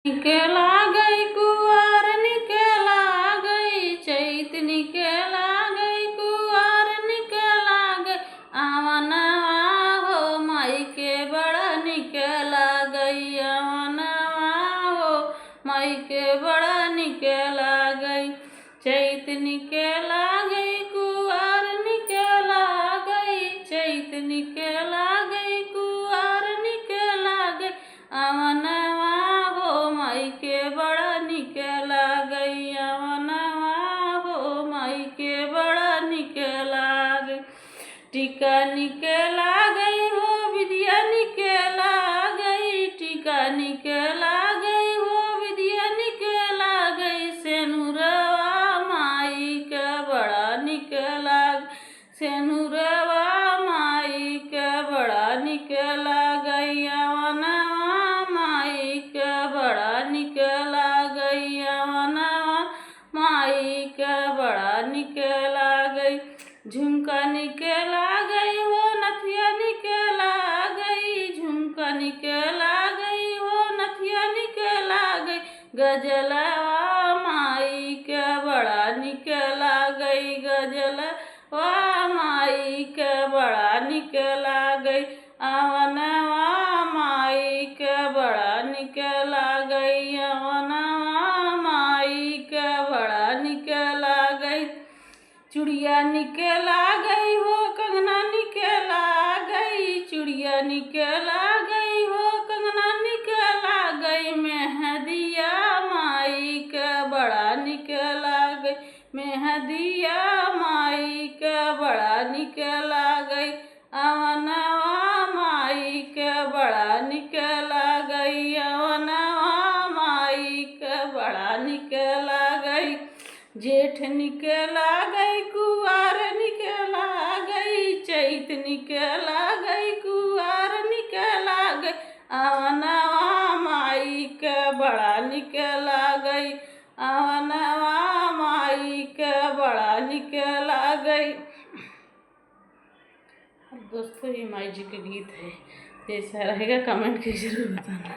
निकला गई कुआर निकला गई चैत निकला गई कुआर निकला गई आवनवा हो माई के बड़ा निकला गई आवनवा हो माई के बड़ा निकला गई चैत निकला गई कुआर निकला गई चैत निकला गई कुआर निकला गई आवनवा माई के बड़ा निकला गई आवनवा हो माई के बड़ा निकला गई टीका निकला गई हो विद्या निकला गई टीका निकला गई हो विद्या निकला गई सेनुरवा माई के बड़ा निकला सेनुरवा माई के बड़ा निकला गई आवनवा माई के बड़ा निकला गई आवनवा माई के बड़ा निकला गई झुमका निकला गई हो नथिया निकला गई झुमका निकला गई हो नथिया निकला गई गजलवा माई के बड़ा निकला गई गजलवा माई के बड़ा निकला गई आवनवा माई के बड़ा निकला गई आवनवा माई के बड़ा निकला गई चूड़िया निकला गई हो कंगना निकला गई चूड़िया निकला गई हो कंगना निकला गई मेहंदिया माई के बड़ा निकला गई मेहंदिया माई के बड़ा निकला गई आवनवा माई के बड़ा निकला गई आवनवा माई के बड़ा निकला गई जेठ निकला गई कुआर निकला गई चैत निकला गई कुआर निकला गई आवनवा माई के बड़ा निकला गई आवनवा माई के बड़ा निकला गई। दोस्तों ये माई जी के गीत है, कैसा रहेगा कमेंट करके जरूर बताना।